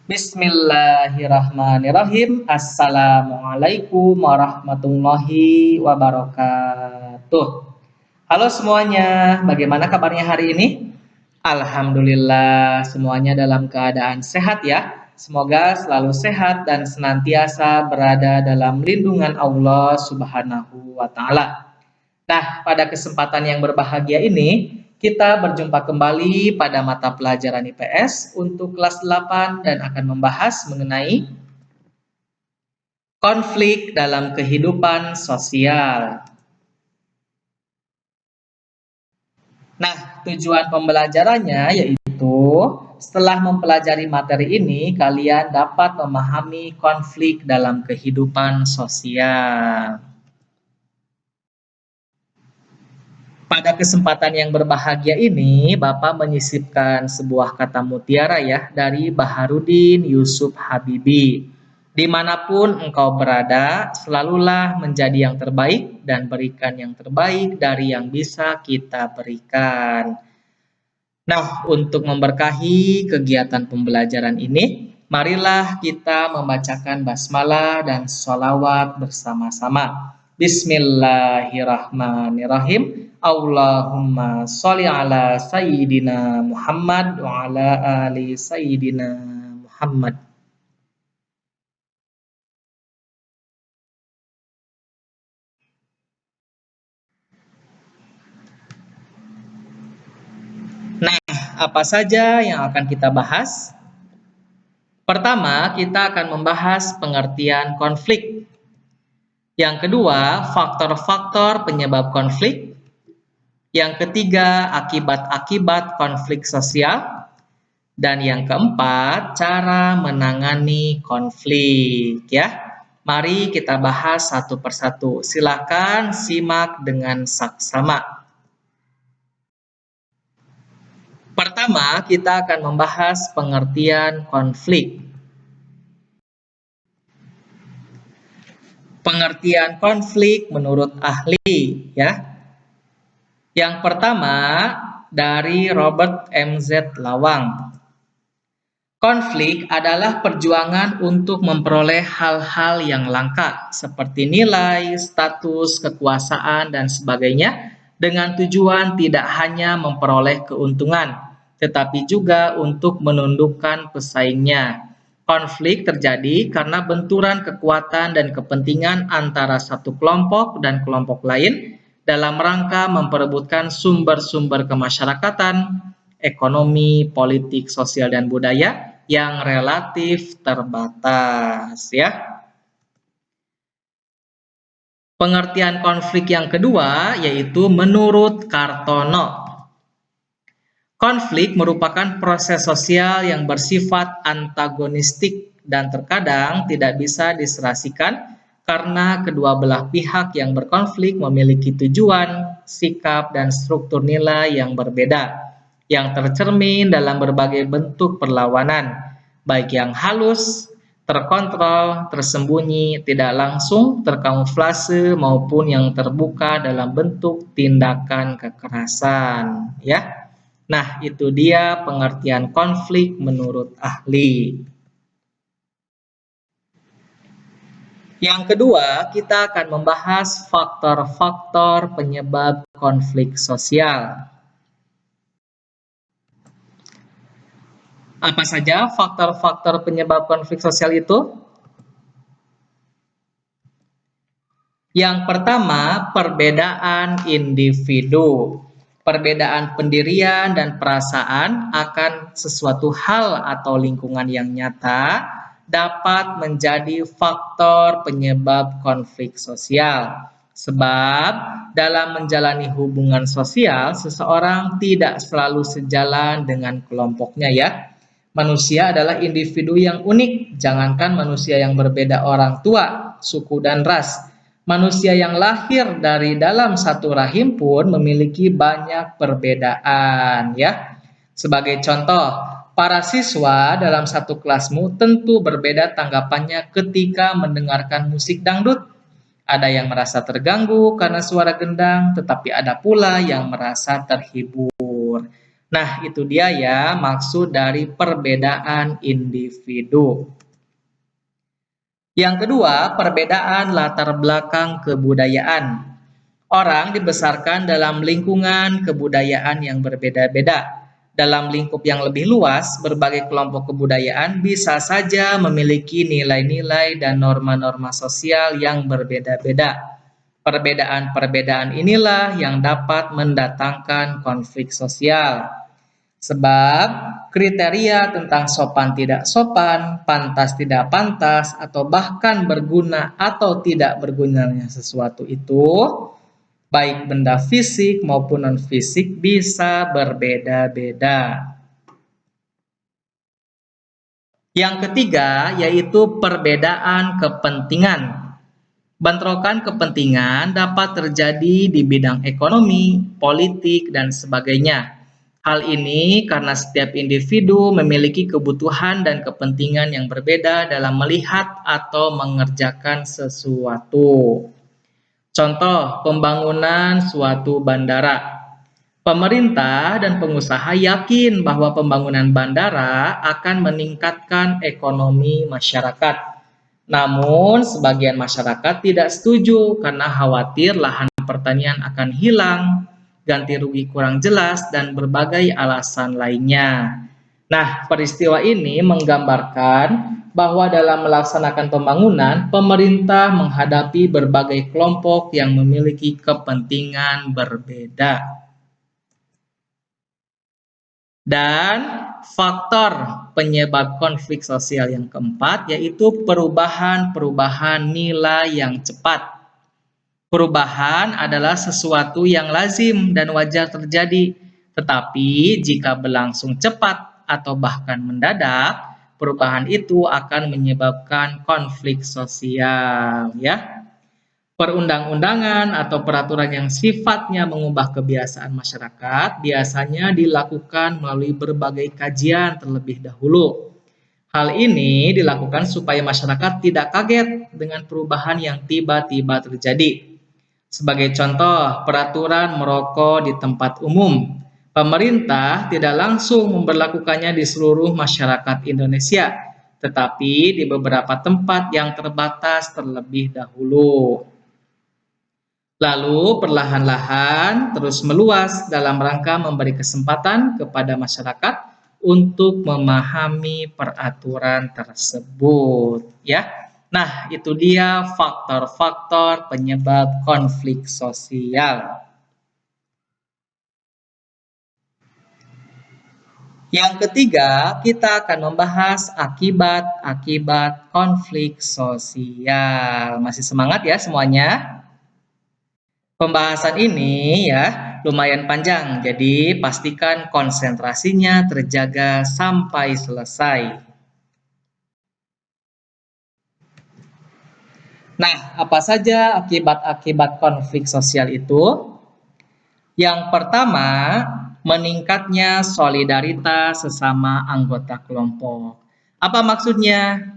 Bismillahirrahmanirrahim. Assalamualaikum warahmatullahi wabarakatuh. Halo semuanya, bagaimana kabarnya hari ini? Alhamdulillah, semuanya dalam keadaan sehat ya. Semoga selalu sehat dan senantiasa berada dalam lindungan Allah Subhanahu wa Ta'ala. Nah, pada kesempatan yang berbahagia ini, kita berjumpa kembali pada mata pelajaran IPS untuk kelas 8 dan akan membahas mengenai konflik dalam kehidupan sosial. Nah, tujuan pembelajarannya yaitu setelah mempelajari materi ini, kalian dapat memahami konflik dalam kehidupan sosial. Pada kesempatan yang berbahagia ini, Bapak menyisipkan sebuah kata mutiara ya dari Baharudin Yusuf Habibi. Dimanapun engkau berada, selalulah menjadi yang terbaik dan berikan yang terbaik dari yang bisa kita berikan. Nah, untuk memberkahi kegiatan pembelajaran ini, marilah kita membacakan basmalah dan sholawat bersama-sama. Bismillahirrahmanirrahim. Allahumma sholli ala Sayyidina Muhammad wa ala ali Sayyidina Muhammad. Nah, apa saja yang akan kita bahas? Pertama, kita akan membahas pengertian konflik. Yang kedua, faktor-faktor penyebab konflik. Yang ketiga, akibat-akibat konflik sosial. Dan yang keempat, cara menangani konflik ya. Mari kita bahas satu persatu. Silakan simak dengan saksama. Pertama, kita akan membahas pengertian konflik. Pengertian konflik menurut ahli ya. Yang pertama dari Robert MZ Lawang. Konflik adalah perjuangan untuk memperoleh hal-hal yang langka seperti nilai, status, kekuasaan, dan sebagainya dengan tujuan tidak hanya memperoleh keuntungan, tetapi juga untuk menundukkan pesaingnya. Konflik terjadi karena benturan kekuatan dan kepentingan antara satu kelompok dan kelompok lain dalam rangka memperebutkan sumber-sumber kemasyarakatan, ekonomi, politik, sosial, dan budaya yang relatif terbatas ya. Pengertian konflik yang kedua yaitu menurut Kartono. Konflik merupakan proses sosial yang bersifat antagonistik dan terkadang tidak bisa diserasikan karena kedua belah pihak yang berkonflik memiliki tujuan, sikap, dan struktur nilai yang berbeda yang tercermin dalam berbagai bentuk perlawanan, baik yang halus, terkontrol, tersembunyi, tidak langsung, terkamuflase, maupun yang terbuka dalam bentuk tindakan kekerasan. Ya, nah itu dia pengertian konflik menurut ahli. Yang kedua, kita akan membahas faktor-faktor penyebab konflik sosial. Apa saja faktor-faktor penyebab konflik sosial itu? Yang pertama, perbedaan individu. Perbedaan pendirian dan perasaan akan sesuatu hal atau lingkungan yang nyata dapat menjadi faktor penyebab konflik sosial. Sebab dalam menjalani hubungan sosial, seseorang tidak selalu sejalan dengan kelompoknya ya. Manusia adalah individu yang unik, jangankan manusia yang berbeda orang tua, suku, dan ras. Manusia yang lahir dari dalam satu rahim pun memiliki banyak perbedaan ya. Sebagai contoh, para siswa dalam satu kelasmu tentu berbeda tanggapannya ketika mendengarkan musik dangdut. Ada yang merasa terganggu karena suara gendang, tetapi ada pula yang merasa terhibur. Nah, itu dia ya maksud dari perbedaan individu. Yang kedua, perbedaan latar belakang kebudayaan. Orang dibesarkan dalam lingkungan kebudayaan yang berbeda-beda. Dalam lingkup yang lebih luas, berbagai kelompok kebudayaan bisa saja memiliki nilai-nilai dan norma-norma sosial yang berbeda-beda. Perbedaan-perbedaan inilah yang dapat mendatangkan konflik sosial. Sebab kriteria tentang sopan tidak sopan, pantas tidak pantas, atau bahkan berguna atau tidak bergunanya sesuatu itu, baik benda fisik maupun non-fisik bisa berbeda-beda. Yang ketiga yaitu perbedaan kepentingan. Bentrokan kepentingan dapat terjadi di bidang ekonomi, politik, dan sebagainya. Hal ini karena setiap individu memiliki kebutuhan dan kepentingan yang berbeda dalam melihat atau mengerjakan sesuatu. Contoh, pembangunan suatu bandara. Pemerintah dan pengusaha yakin bahwa pembangunan bandara akan meningkatkan ekonomi masyarakat. Namun, sebagian masyarakat tidak setuju karena khawatir lahan pertanian akan hilang, ganti rugi kurang jelas, dan berbagai alasan lainnya. Nah, peristiwa ini menggambarkan bahwa dalam melaksanakan pembangunan, pemerintah menghadapi berbagai kelompok yang memiliki kepentingan berbeda. Dan faktor penyebab konflik sosial yang keempat yaitu perubahan-perubahan nilai yang cepat. Perubahan adalah sesuatu yang lazim dan wajar terjadi, tetapi jika berlangsung cepat atau bahkan mendadak, perubahan itu akan menyebabkan konflik sosial, ya. Perundang-undangan atau peraturan yang sifatnya mengubah kebiasaan masyarakat biasanya dilakukan melalui berbagai kajian terlebih dahulu. Hal ini dilakukan supaya masyarakat tidak kaget dengan perubahan yang tiba-tiba terjadi. Sebagai contoh, peraturan merokok di tempat umum. Pemerintah tidak langsung memberlakukannya di seluruh masyarakat Indonesia, tetapi di beberapa tempat yang terbatas terlebih dahulu. Lalu perlahan-lahan terus meluas dalam rangka memberi kesempatan kepada masyarakat untuk memahami peraturan tersebut, ya. Nah, itu dia faktor-faktor penyebab konflik sosial. Yang ketiga, kita akan membahas akibat-akibat konflik sosial. Masih semangat ya semuanya? Pembahasan ini ya lumayan panjang, jadi pastikan konsentrasinya terjaga sampai selesai. Nah, apa saja akibat-akibat konflik sosial itu? Yang pertama, meningkatnya solidaritas sesama anggota kelompok. Apa maksudnya?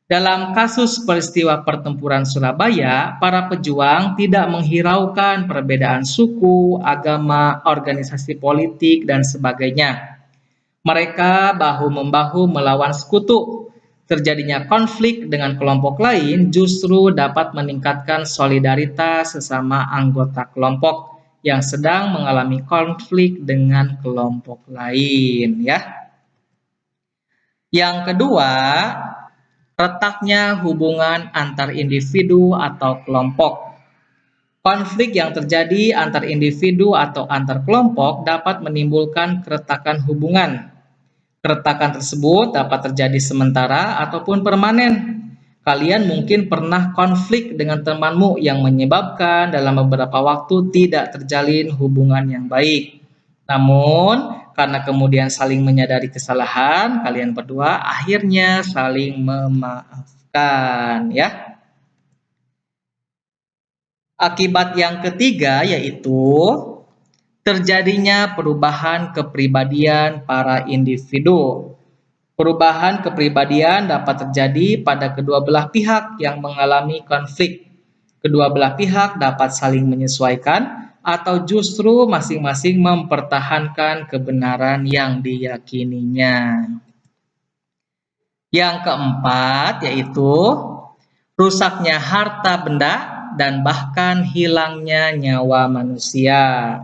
Dalam kasus peristiwa pertempuran Surabaya, para pejuang tidak menghiraukan perbedaan suku, agama, organisasi politik, dan sebagainya. Mereka bahu-membahu melawan sekutu. Terjadinya konflik dengan kelompok lain justru dapat meningkatkan solidaritas sesama anggota kelompok yang sedang mengalami konflik dengan kelompok lain, ya. Yang kedua, retaknya hubungan antar individu atau kelompok. Konflik yang terjadi antar individu atau antar kelompok dapat menimbulkan keretakan hubungan. Keretakan tersebut dapat terjadi sementara ataupun permanen. Kalian mungkin pernah konflik dengan temanmu yang menyebabkan dalam beberapa waktu tidak terjalin hubungan yang baik. Namun, karena kemudian saling menyadari kesalahan, kalian berdua akhirnya saling memaafkan, ya. Akibat yang ketiga yaitu terjadinya perubahan kepribadian para individu. Perubahan kepribadian dapat terjadi pada kedua belah pihak yang mengalami konflik. Kedua belah pihak dapat saling menyesuaikan, atau justru masing-masing mempertahankan kebenaran yang diyakininya. Yang keempat yaitu rusaknya harta benda dan bahkan hilangnya nyawa manusia.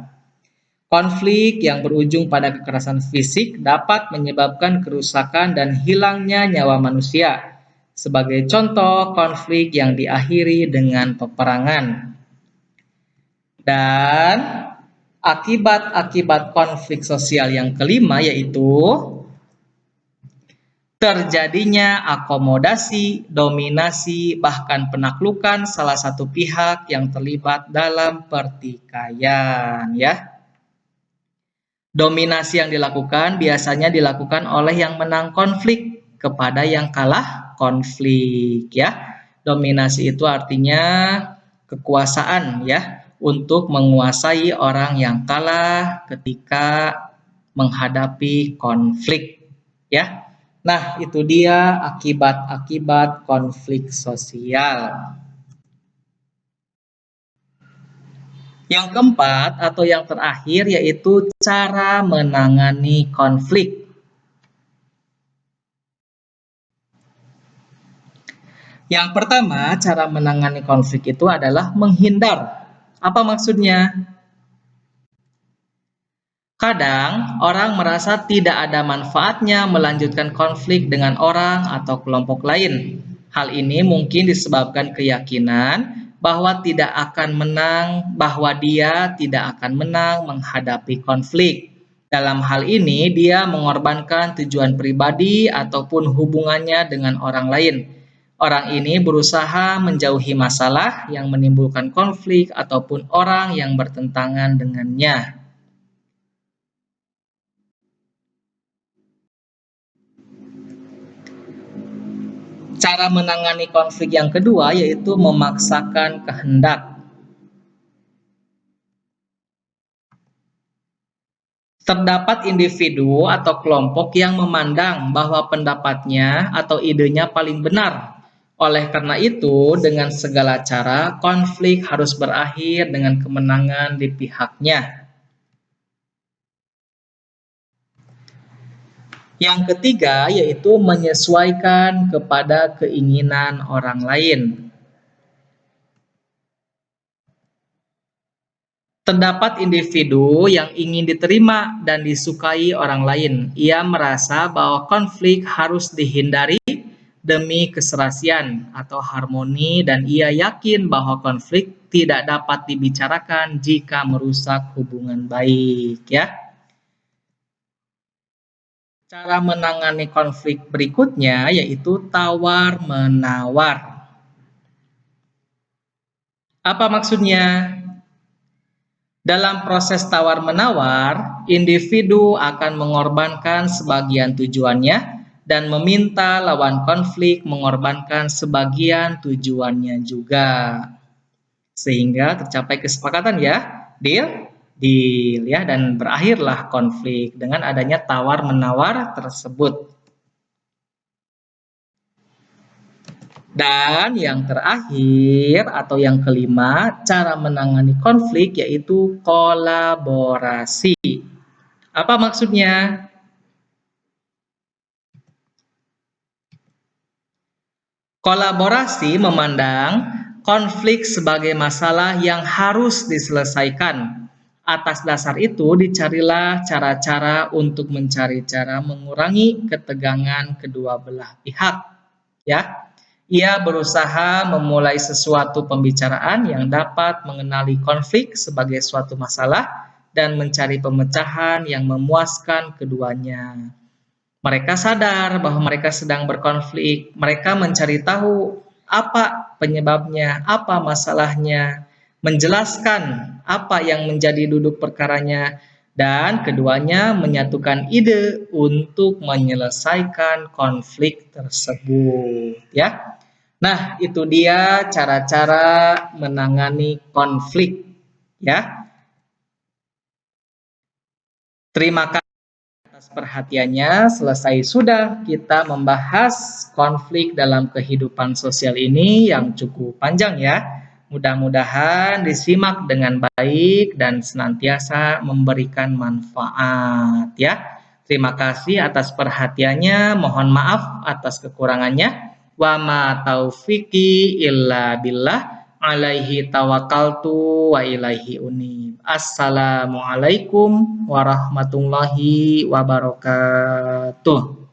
Konflik yang berujung pada kekerasan fisik dapat menyebabkan kerusakan dan hilangnya nyawa manusia. Sebagai contoh, konflik yang diakhiri dengan peperangan. Dan akibat-akibat konflik sosial yang kelima yaitu terjadinya akomodasi, dominasi, bahkan penaklukan salah satu pihak yang terlibat dalam pertikaian, ya. Dominasi yang dilakukan biasanya dilakukan oleh yang menang konflik kepada yang kalah konflik, ya. Dominasi itu artinya kekuasaan, ya, untuk menguasai orang yang kalah ketika menghadapi konflik, ya. Nah, itu dia akibat-akibat konflik sosial. Yang keempat atau yang terakhir yaitu cara menangani konflik. Yang pertama, cara menangani konflik itu adalah menghindar. Apa maksudnya? Kadang orang merasa tidak ada manfaatnya melanjutkan konflik dengan orang atau kelompok lain. Hal ini mungkin disebabkan keyakinan bahwa dia tidak akan menang menghadapi konflik. Dalam hal ini, dia mengorbankan tujuan pribadi ataupun hubungannya dengan orang lain. Orang ini berusaha menjauhi masalah yang menimbulkan konflik ataupun orang yang bertentangan dengannya. Cara menangani konflik yang kedua yaitu memaksakan kehendak. Terdapat individu atau kelompok yang memandang bahwa pendapatnya atau idenya paling benar. Oleh karena itu, dengan segala cara, konflik harus berakhir dengan kemenangan di pihaknya. Yang ketiga yaitu menyesuaikan kepada keinginan orang lain. Terdapat individu yang ingin diterima dan disukai orang lain. Ia merasa bahwa konflik harus dihindari demi keserasian atau harmoni dan ia yakin bahwa konflik tidak dapat dibicarakan jika merusak hubungan baik, ya. Cara menangani konflik berikutnya yaitu tawar-menawar. Apa maksudnya? Dalam proses tawar-menawar, individu akan mengorbankan sebagian tujuannya dan meminta lawan konflik mengorbankan sebagian tujuannya juga. Sehingga tercapai kesepakatan, ya, deal ya, dan berakhirlah konflik dengan adanya tawar-menawar tersebut. Dan yang terakhir atau yang kelima, cara menangani konflik yaitu kolaborasi. Apa maksudnya? Kolaborasi memandang konflik sebagai masalah yang harus diselesaikan. Atas dasar itu, dicarilah cara-cara untuk mencari cara mengurangi ketegangan kedua belah pihak. Ya, ia berusaha memulai sesuatu pembicaraan yang dapat mengenali konflik sebagai suatu masalah dan mencari pemecahan yang memuaskan keduanya. Mereka sadar bahwa mereka sedang berkonflik. Mereka mencari tahu apa penyebabnya, apa masalahnya, menjelaskan apa yang menjadi duduk perkaranya, dan keduanya menyatukan ide untuk menyelesaikan konflik tersebut, ya. Nah, itu dia cara-cara menangani konflik, ya. Terima kasih atas perhatiannya. Selesai sudah kita membahas konflik dalam kehidupan sosial ini yang cukup panjang, ya. Mudah-mudahan disimak dengan baik dan senantiasa memberikan manfaat ya. Terima kasih atas perhatiannya. Mohon maaf atas kekurangannya. Wa ma taufiki illa billah. Alaihi tawakkaltu wa ilaihi unib. Assalamualaikum warahmatullahi wabarakatuh.